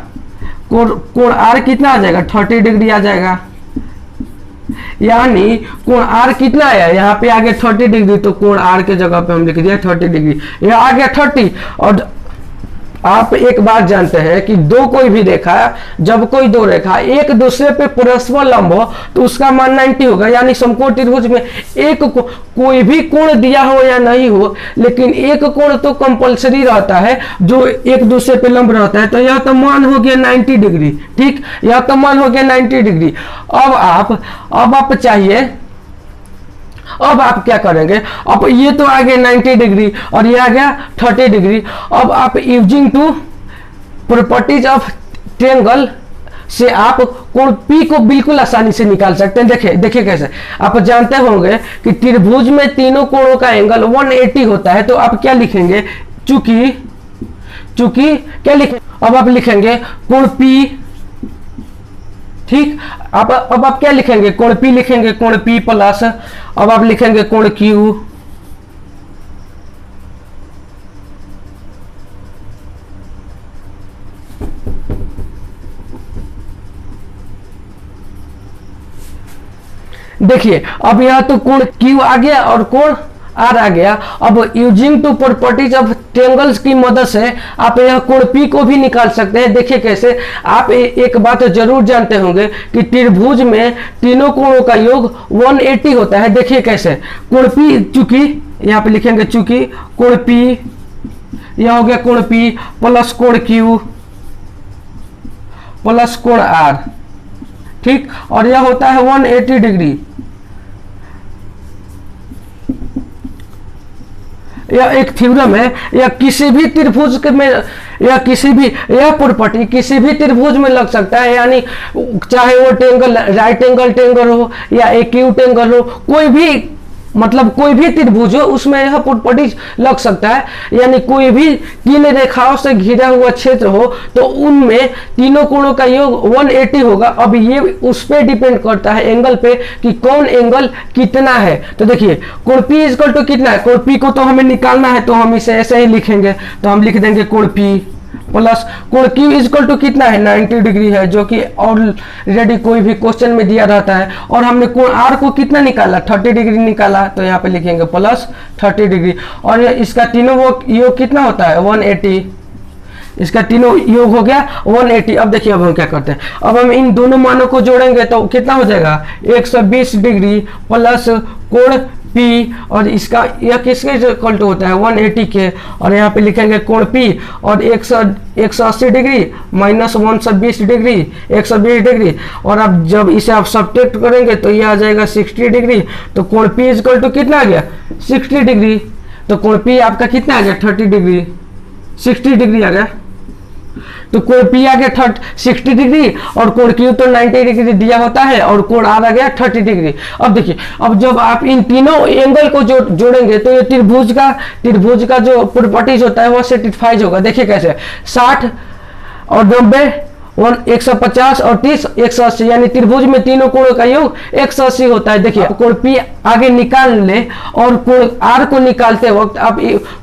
कोण आर कितना आ जाएगा, 30 डिग्री आ जाएगा, यानी कोण आर कितना है, यहाँ पे आ गया 30 डिग्री, तो कोण आर के जगह पे हम लिख दिया 30 डिग्री, यह आ गया 30। और आप एक बात जानते हैं कि कोई भी रेखा, जब कोई दो रेखा एक दूसरे पे परस्पर लंब हो तो उसका मान 90 होगा, यानी समकोण त्रिभुज में एक कोई भी कोण दिया हो या नहीं हो, लेकिन एक कोण तो कंपलसरी रहता है जो एक दूसरे पे लंब रहता है। तो यह तो मान हो गया 90 डिग्री, ठीक, यह तो मान हो गया 90 डिग्री। अब आप चाहिए, अब आप क्या करेंगे, अब ये तो आ गया 90 डिग्री और ये आ गया 30 डिग्री। अब आप using to properties of triangle से आप कोण P को बिल्कुल आसानी से निकाल सकते हैं। देखिए कैसे, आप जानते होंगे कि त्रिभुज में तीनों कोणों का एंगल 180 होता है, तो आप क्या लिखेंगे, चूंकि क्या लिखेंगे, अब आप लिखेंगे कोण P, ठीक। अब आप क्या लिखेंगे, कोण P लिखेंगे, कोण P प्लस, अब आप लिखेंगे कोण Q, देखिए अब यह तो कोण Q आ गया और कोण आर आ गया। अब using to properties of triangles की मदद से आप यह कोण P को भी निकाल सकते हैं। देखिए कैसे, आप एक बात जरूर जानते होंगे कि त्रिभुज में तीनों कोणों का योग 180 होता है। देखिए कैसे, कोण P, चूंकि यहाँ पे लिखेंगे चूंकि कोण P, यह हो गया कोण P प्लस कोण Q प्लस कोण R, ठीक, और यह होता है 180 डिग्री। यह एक थ्योरम है, यह किसी भी त्रिभुज में, यह प्रॉपर्टी किसी भी त्रिभुज में लग सकता है, यानी चाहे वो ट्रायंगल राइट एंगल ट्रायंगल हो या एक्यूट एंगल हो, कोई भी त्रिभुज हो उसमें यह प्रॉपर्टी लग सकता है। यानी कोई भी तीन रेखाओं से घिरा हुआ क्षेत्र हो तो उनमें तीनों कोणों का योग 180 होगा। अब ये उस पर डिपेंड करता है एंगल पे कि कौन एंगल कितना है। तो देखिए कोण P इक्वल टू कितना है, कोण P को तो हमें निकालना है, तो हम इसे ऐसे ही लिखेंगे, तो हम लिख देंगे कोण P प्लस कोण Q इक्वल टू कितना है, 90 डिग्री है, जो कि ऑलरेडी कोई भी क्वेश्चन में दिया रहता है। और हमने कोण R को कितना निकाला, 30 डिग्री निकाला, तो यहाँ पे लिखेंगे प्लस 30 डिग्री। और इसका तीनों योग कितना होता है, 180, इसका तीनों योग हो गया 180। अब देखिए अब हम क्या करते हैं, अब हम इन दोनों मानों को जोड़ेंगे तो कितना हो जाएगा, 120 डिग्री प्लस कोण P, और इसका यह किसके इक्वल टू होता है 180 के, और यहाँ पे लिखेंगे कोण P और 180 डिग्री माइनस 120 डिग्री 120 डिग्री, और अब जब इसे आप सब्ट्रैक्ट करेंगे तो यह आ जाएगा 60 डिग्री। तो कोण P इक्वल टू कितना आ गया, 60 डिग्री। तो कोण P आपका कितना आ गया, 30 डिग्री, 60 डिग्री आ गया, तो कोण P आ गया 60 डिग्री और कोण Q तो 90 डिग्री दिया होता है और कोण R आ गया 30 डिग्री। अब देखिए, अब जब आप इन तीनों एंगल को जोड़ेंगे तो ये त्रिभुज का जो प्रॉपर्टीज होता है वो सेटिस्फाइज होगा। देखिए कैसे, 60 और 90 150 और 30 180, यानी त्रिभुज में तीनों कोणों का योग 180 होता है। देखिए कोण P आगे निकाल ले और कोण R को निकालते वक्त आप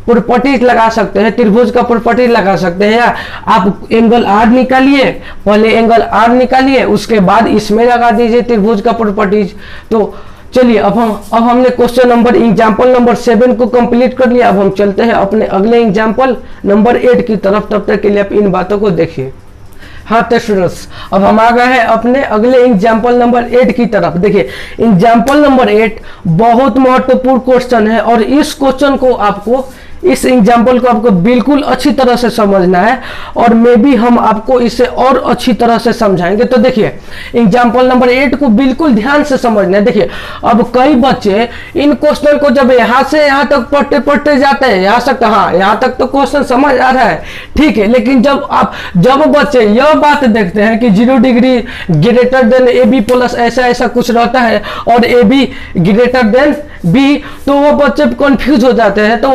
प्रॉपर्टीज लगा सकते हैं, त्रिभुज का प्रॉपर्टी लगा सकते हैं, या आप एंगल R निकालिए, पहले एंगल R निकालिए उसके बाद इसमें लगा दीजिए त्रिभुज का प्रॉपर्टीज। तो चलिए अब हमने क्वेश्चन नंबर एग्जाम्पल नंबर 7 को कंप्लीट कर लिया। अब हम चलते हैं अपने अगले एग्जाम्पल नंबर 8 की तरफ। तब तक के लिए आप इन बातों को देखिए। हाँ तो स्टूडेंट्स, अब हम आ गए हैं अपने अगले एग्जाम्पल नंबर 8 की तरफ। देखिए एग्जाम्पल नंबर 8 बहुत महत्वपूर्ण क्वेश्चन है और इस क्वेश्चन को आपको, इस एग्जाम्पल को आपको बिल्कुल अच्छी तरह से समझना है और मे भी हम आपको इसे और अच्छी तरह से समझाएंगे। तो देखिए एग्जाम्पल नंबर 8 को बिल्कुल ध्यान से समझना है। देखिए अब कई बच्चे इन क्वेश्चन को जब यहाँ से यहाँ तक पढ़ते जाते हैं, यहाँ तक, हाँ यहाँ तक तो क्वेश्चन समझ आ रहा है, ठीक है, लेकिन जब बच्चे यह बात देखते हैं कि 0 degree greater than AB plus ऐसा कुछ रहता है और AB ग्रेटर देन B, तो वो बच्चे कंफ्यूज हो जाते हैं। तो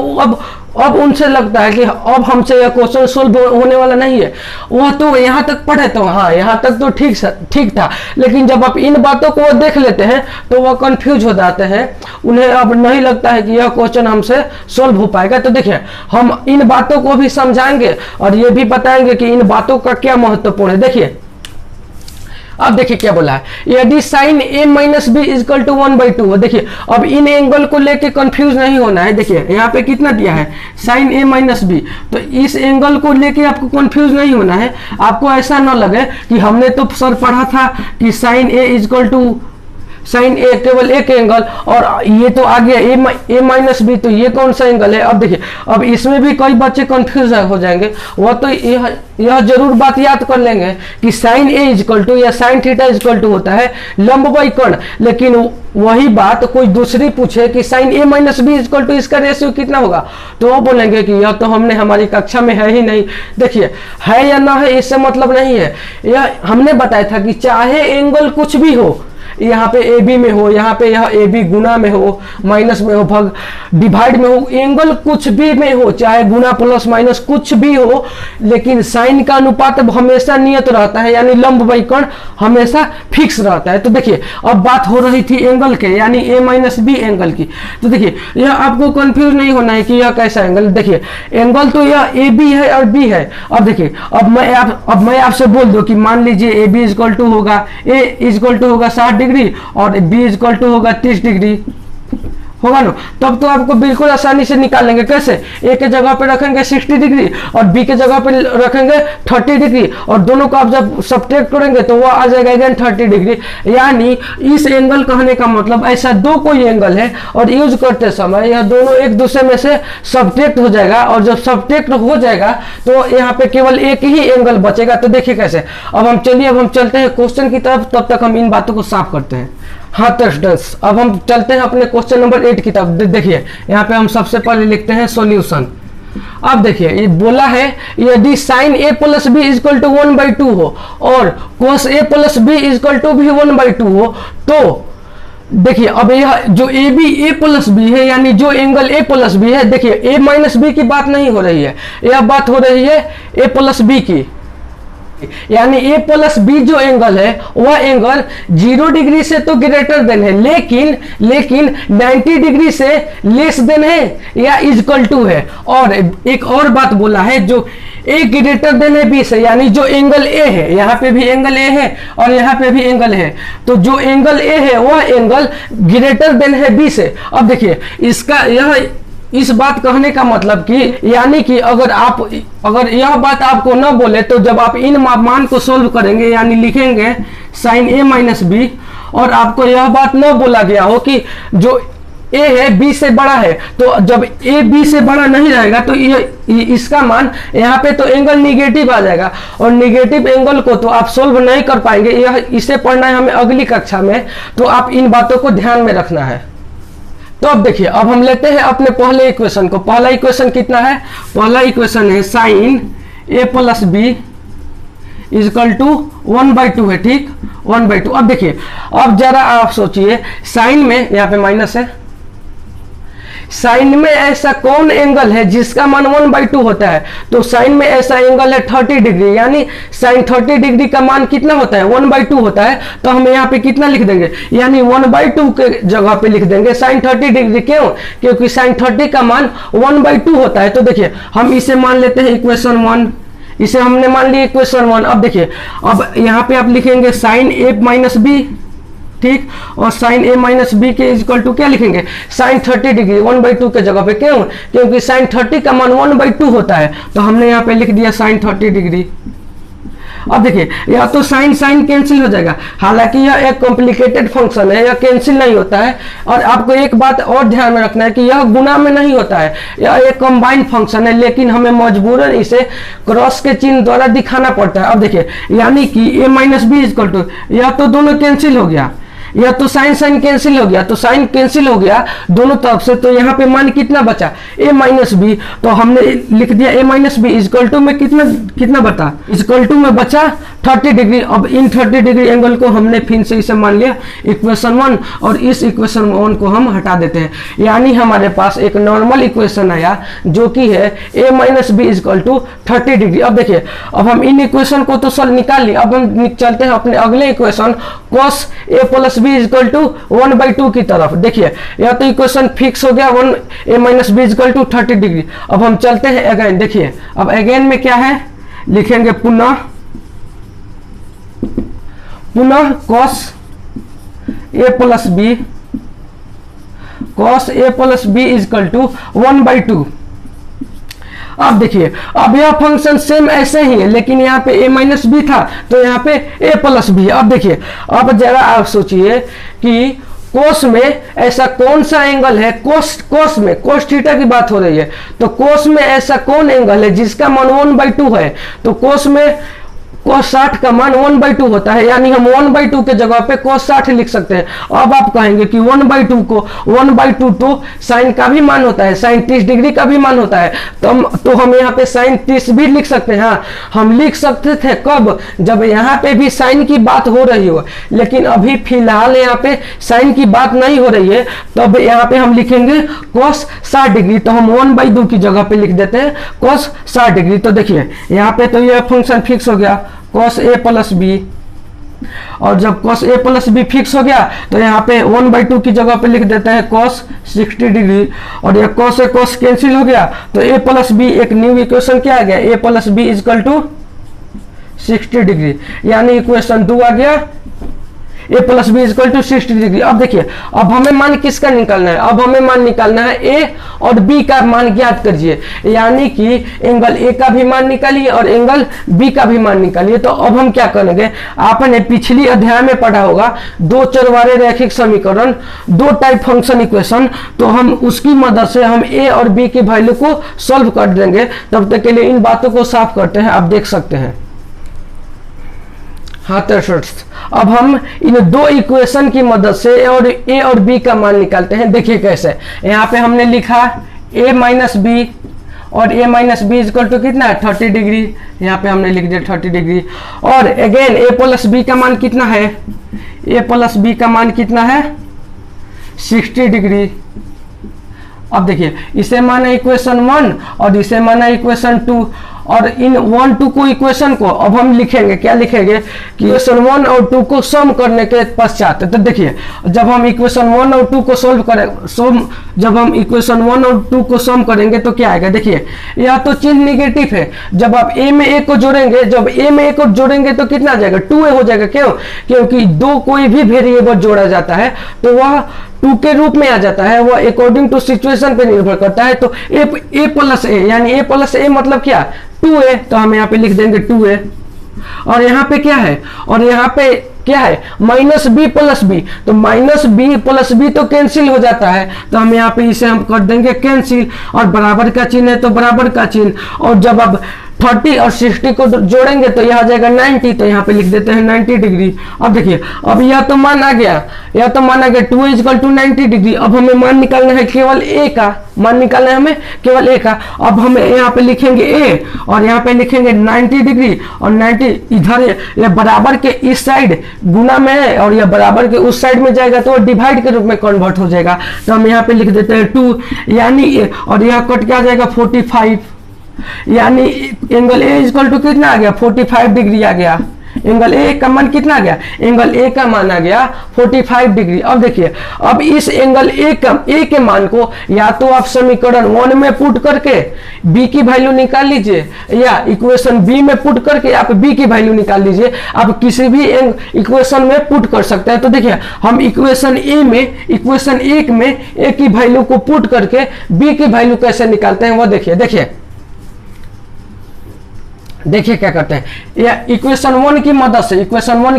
अब उनसे लगता है कि अब हमसे यह क्वेश्चन सोल्व होने वाला नहीं है। वह तो यहाँ तक पढ़े तो हाँ यहाँ तक तो ठीक था, लेकिन जब आप इन बातों को वो देख लेते हैं तो वह कंफ्यूज हो जाते हैं, उन्हें अब नहीं लगता है कि यह क्वेश्चन हमसे सोल्व हो पाएगा। तो देखिए हम इन बातों को भी समझाएंगे और ये भी बताएंगे कि इन बातों का क्या महत्वपूर्ण है। देखिए अब देखिए क्या बोला है, यदि sine A minus B is equal to 1/2 हो। देखिए अब इन एंगल को लेके कंफ्यूज नहीं होना है। देखिए यहाँ पे कितना दिया है, साइन A माइनस बी, तो इस एंगल को लेके आपको कंफ्यूज नहीं होना है। आपको ऐसा ना लगे कि हमने तो सर पढ़ा था कि sine A is equal to sine A केवल एक एंगल और ये तो आ गया ए माइनस बी, तो ये कौन सा एंगल है। अब देखिए अब इसमें भी कई बच्चे कंफ्यूज हो जाएंगे। वह तो यह जरूर बात याद कर लेंगे कि साइन ए इजकल टू या साइन थीटा इजकल टू होता है लंबवत कोण, लेकिन वही बात कोई दूसरी पूछे कि sine A minus B is equal to इसका रेशियो कितना होगा, तो वो बोलेंगे कि यह तो हमने हमारी कक्षा में है ही नहीं। देखिए है या ना है इससे मतलब नहीं है, यह हमने बताया था कि चाहे एंगल कुछ भी हो, यहाँ पे ए बी में हो, यहाँ पे यह ए बी गुना में हो, माइनस में हो, भाग डिवाइड में हो, एंगल कुछ भी में हो, चाहे गुना प्लस माइनस कुछ भी हो, लेकिन साइन का अनुपात हमेशा नियत रहता है, यानी लंबवत कोण हमेशा फिक्स रहता है। तो देखिए अब बात हो रही थी एंगल के, यानी ए माइनस बी एंगल की। तो देखिए यह आपको कंफ्यूज नहीं होना है कि यह कैसा एंगल। देखिए एंगल तो यह ए बी है और बी है। अब देखिए अब मैं आपसे बोल दूं कि मान लीजिए ए बी इजकल टू होगा, ए इजकल टू होगा 60 डिग्री और बी इजकल टू होगा 30 डिग्री होगा ना, तब तो आपको बिल्कुल आसानी से निकाल लेंगे। कैसे, ए के जगह पे रखेंगे 60 डिग्री और बी के जगह पे रखेंगे 30 डिग्री और दोनों को आप जब सब्ट्रैक्ट करेंगे तो वो आ जाएगा अगेन 30 डिग्री। यानी इस एंगल कहने का मतलब ऐसा दो कोई एंगल है और यूज करते समय यह दोनों एक दूसरे में से सब्ट्रैक्ट हो जाएगा और जब सब्ट्रैक्ट हो जाएगा तो यहाँ पे केवल एक ही एंगल बचेगा। तो देखिए कैसे, अब हम चलते हैं क्वेश्चन की तरफ, तब तक हम इन बातों को साफ करते हैं। हाँ तो स्टूडेंट्स अब हम चलते हैं अपने क्वेश्चन नंबर 8 की तरफ। देखिए यहाँ पे हम सबसे पहले लिखते हैं सॉल्यूशन। अब देखिए ये बोला है यदि sine A plus B is equal to 1/2 हो और cos A plus B is equal to भी 1/2 हो, तो देखिए अब यह जो A B A plus B है, यानी जो एंगल ए प्लस बी है, देखिए ए माइनस बी की बात नहीं हो रही है, यह बात हो रही है ए प्लस बी की। यानी ए प्लस बी जो एंगल है वह एंगल 0 डिग्री से तो ग्रेटर देन है, लेकिन 90 डिग्री से लेस देन है या इजकल टू है। और एक और बात बोला है जो ए ग्रेटर देन है बी से, यानी जो एंगल ए है, यहाँ पे भी एंगल ए है और यहाँ पे भी एंगल है, तो जो एंगल ए है वह एंगल ग्रेटर देन है बी से। अब देखिए इस बात कहने का मतलब कि यानी कि अगर यह बात आपको न बोले तो जब आप इन मान को सोल्व करेंगे, यानी लिखेंगे साइन ए माइनस बी और आपको यह बात न बोला गया हो कि जो ए है बी से बड़ा है, तो जब ए बी से बड़ा नहीं रहेगा तो इसका मान यहाँ पे तो एंगल निगेटिव आ जाएगा और निगेटिव एंगल को तो आप सोल्व नहीं कर पाएंगे। इसे पढ़ना है हमें अगली कक्षा में, तो आप इन बातों को ध्यान में रखना है। तो अब देखिए अब हम लेते हैं अपने पहले इक्वेशन को। पहला इक्वेशन कितना है, पहला इक्वेशन है sine A plus B is equal to 1/2 है, ठीक, 1/2। अब देखिए, अब जरा आप सोचिए, साइन में यहाँ पे माइनस है, साइन में ऐसा कौन एंगल है जिसका मान 1/2 होता है? तो साइन में ऐसा एंगल है 30 डिग्री, यानी साइन 30 डिग्री का मान कितना होता है? 1/2 होता है। तो हम यहाँ पे कितना लिख देंगे? यानी 1/2 के जगह पे लिख देंगे साइन 30 डिग्री। क्यों? क्योंकि साइन 30 का मान 1/2 होता है। तो देखिए, हम इसे मान लेते हैं इक्वेशन 1, इसे हमने मान लिया इक्वेशन 1। अब देखिए, अब यहाँ पे आप लिखेंगे साइन ए माइनस बी, ठीक, और साइन ए माइनस बी के इक्वल टू क्या लिखेंगे? साइन 30 डिग्री 1/2 के जगह पे। क्यों? क्योंकि साइन 30 का मान 1/2 होता है। तो हमने यहाँ पे लिख दिया साइन 30 डिग्री। अब देखिए, या तो साइन साइन कैंसिल हो जाएगा, हालांकि यह एक कॉम्प्लिकेटेड फंक्शन है, यह कैंसिल नहीं होता है। और आपको एक बात और ध्यान में रखना है कि यह गुना में नहीं होता है, यह एक कंबाइंड फंक्शन है, लेकिन हमें मजबूरन इसे क्रॉस के चिन्ह द्वारा दिखाना पड़ता है। अब देखिए, यानी कि a minus B equal to, यह तो दोनों कैंसिल हो गया, या तो साइन साइन कैंसिल हो गया, तो साइन कैंसिल हो गया दोनों तरफ से। तो यहाँ पे मान कितना बचा? a minus B. तो हमने लिख दिया a minus B is equal to में कितना कितना बता? इजकल टू में बचा 30 डिग्री। अब इन 30 डिग्री एंगल को हमने फिर से इसे मान लिया इक्वेशन 1, और इस इक्वेशन 1 को हम हटा देते हैं। यानी हमारे पास एक नॉर्मल इक्वेशन आया जो कि है a minus B is equal to 30 degree. अब देखिए, अब हम इन इक्वेशन को तो सॉल्व निकाल लिए। अब हम चलते हैं अपने अगले equation cos a plus B is equal to 1/2 की तरफ। देखिए, यह तो इक्वेशन फिक्स हो गया, a minus B is equal to 30 degree. अब हम चलते हैं अगेन। देखिए, अब अगेन में क्या है? लिखेंगे पुनः cos a plus B, cos a plus B is equal to 1/2। अब देखिए, अब यह फंक्शन सेम ऐसे ही है, लेकिन यहाँ पे a माइनस बी था तो यहाँ पे a प्लस बी। अब देखिए, अब जरा आप सोचिए कि कोस में ऐसा कौन सा एंगल है? कोस में कोस थीटा की बात हो रही है, तो कोस में ऐसा कौन एंगल है जिसका मान 1/2 है? तो कोस में cos 60 का मान 1/2 होता है, यानी हम 1/2 के जगह पे cos 60 लिख सकते हैं। अब आप कहेंगे कि 1/2 को 1/2 तो साइन का भी मान होता है, साइन 30 डिग्री का भी मान होता है, तो हम यहाँ पे साइन 30 भी लिख सकते हैं। हाँ, हम लिख सकते थे कब? जब यहाँ पे भी साइन की बात हो रही हो, लेकिन अभी फिलहाल यहाँ पे साइन की बात नहीं हो रही है, तब यहाँ पे हम लिखेंगे cos 60 डिग्री। तो हम 1/2 की जगह पे लिख देते हैं cos 60 डिग्री। तो देखिए, यहाँ पे तो यह फंक्शन फिक्स हो गया cos a प्लस बी, और जब cos a plus B fix हो गया तो यहाँ पे 1/2 की जगह पे लिख देते हैं cos 60 डिग्री, और ये cos a cos कैंसिल हो गया तो a प्लस बी एक न्यू इक्वेशन क्या आ गया? a plus B is equal to 60 degree, यानी इक्वेशन 2 आ गया a plus B is equal to 60 degree. अब देखिए, अब हमें मान किसका निकालना है? अब हमें मान निकालना है a और b का मान ज्ञात करिए, यानी कि एंगल a का भी मान निकालिए और एंगल b का भी मान निकालिए। तो अब हम क्या करेंगे? आपने पिछली अध्याय में पढ़ा होगा दो चरवारे रैखिक समीकरण, दो टाइप फंक्शन इक्वेशन, तो हम उसकी मदद से हम a और b की वैल्यू को सॉल्व कर देंगे। तब तक के लिए इन बातों को साफ करते हैं, आप देख सकते हैं। हाँ दर्शक, अब हम इन दो इक्वेशन की मदद से a और b का मान निकालते हैं। देखिए कैसे, यहाँ पे हमने लिखा a माइनस बी, और a minus B is equal to कितना है? 30 डिग्री। यहाँ पे हमने लिख दिया 30 डिग्री। और अगेन a प्लस बी का मान कितना है? a प्लस बी का मान कितना है? 60 डिग्री। अब देखिए, इसे माना इक्वेशन 1 और इसे माना इक्वेशन 2, और इन 1 2 को इक्वेशन को अब हम लिखेंगे, क्या लिखेंगे कि इक्वेशन 1 और 2 को सम करने के पश्चात। तो देखिए, जब हम इक्वेशन 1 और 2 को सॉल्व करें, जब हम इक्वेशन 1 और 2 को सम करेंगे तो क्या आएगा? देखिए, यह तो चिन्ह निगेटिव है, जब आप a में a को जोड़ेंगे, जब a में a को जोड़ेंगे तो कितना आ जाएगा? 2a हो जाएगा। क्यों? क्योंकि दो कोई भी वेरिएबल जोड़ा जाता है तो वह 2 के रूप में आ जाता है, वह अकॉर्डिंग टू सिचुएशन पे निर्भर करता है। तो a प्लस a, यानी a प्लस a मतलब क्या? 2a। तो हम यहाँ पे लिख देंगे 2a, और यहाँ पे क्या है? और यहाँ पे क्या है? माइनस बी प्लस बी, तो माइनस बी प्लस बी तो कैंसिल हो जाता है, तो हम यहाँ पे इसे हम कर देंगे कैंसिल, और बराबर का चिन्ह है तो बराबर का चिन्ह। और जब अब 30 और 60 को जोड़ेंगे तो यह आ जाएगा 90, तो यहाँ पे लिख देते हैं 90 डिग्री। अब देखिए, अब यह तो मान आ गया, 2 = 90 डिग्री। अब हमें मान निकालना है केवल ए का, मान निकालना है हमें केवल ए का। अब हमें यहाँ पे लिखेंगे ए और यहाँ पे लिखेंगे 90 डिग्री, और 90 इधर ये बराबर के इस साइड गुना में है और यह बराबर के उस साइड में जाएगा तो डिवाइड के रूप में कन्वर्ट हो जाएगा। तो हम यहाँ पे लिख देते हैं 2, यानी और यह कट के आ जाएगा 45, यानी एंगल ए = कितना आ गया, 45 डिग्री आ गया। एंगल ए का मान कितना आ गया, एंगल ए का मान आ गया 45 डिग्री। अब देखिए, अब इस एंगल ए के मान को या तो आप समीकरण 1 में पुट करके बी की वैल्यू निकाल लीजिए, या इक्वेशन बी में पुट करके आप बी की वैल्यू निकाल लीजिए। आप किसी भी इक्वेशन में पुट कर सकते हैं। तो देखिए, हम इक्वेशन ए में ए की वैल्यू को पुट करके बी की वैल्यू कैसे निकालते हैं वो देखिए क्या करते हैं। या इक्वेशन 1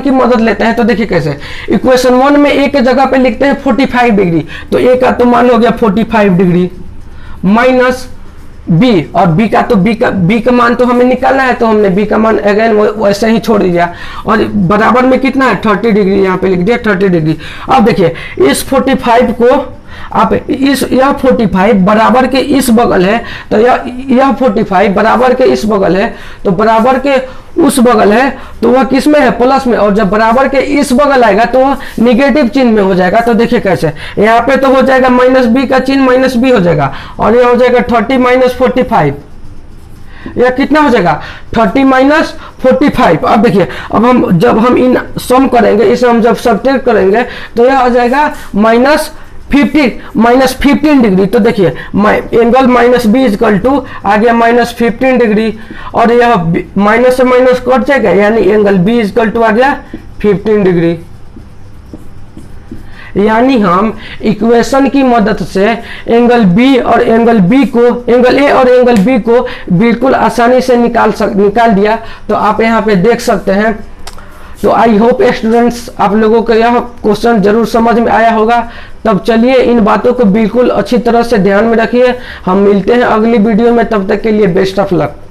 की मदद लेते हैं। तो देखिए कैसे, इक्वेशन 1 में ए के जगह पे लिखते हैं 45 डिग्री, तो ए का तो मान हो गया 45 डिग्री माइनस बी, और बी का मान तो हमें निकालना है, तो हमने बी का मान अगेन वैसे ही छोड़ दिया, और बराबर में कितना है 30 डिग्री, यहाँ पे लिख दिया 30 डिग्री। अब देखिए, इस 45 को आप यह 45 बराबर के इस बगल है, तो यह 45 बराबर के इस बगल है, तो बराबर के उस बगल है तो वह किस में है, प्लस में, और जब बराबर के इस बगल आएगा तो वह निगेटिव चिन्ह में हो जाएगा। तो देखिए कैसे, यहाँ पे तो हो जाएगा -b का चिन्ह -b हो जाएगा, और यह हो जाएगा 30 - 45, यह कितना हो जाएगा 30 - 45। अब देखिए, अब जब हम इन सम करेंगे, इसे हम जब सब्ट्रैक्ट करेंगे तो यह आ जाएगा -15 डिग्री। तो देखिए, एंगल -b = आ गया -15 डिग्री, और यह माइनस से माइनस कट जाएगा, यानी एंगल b = आ गया 15 डिग्री। यानी हम इक्वेशन की मदद से एंगल ए और एंगल बी को बिल्कुल आसानी से निकाल दिया। तो आप यहाँ पे देख सकते हैं। तो आई होप स्टूडेंट्स, आप लोगों को यह क्वेश्चन जरूर समझ में आया होगा। तब चलिए, इन बातों को बिल्कुल अच्छी तरह से ध्यान में रखिए। हम मिलते हैं अगली वीडियो में, तब तक के लिए बेस्ट ऑफ लक।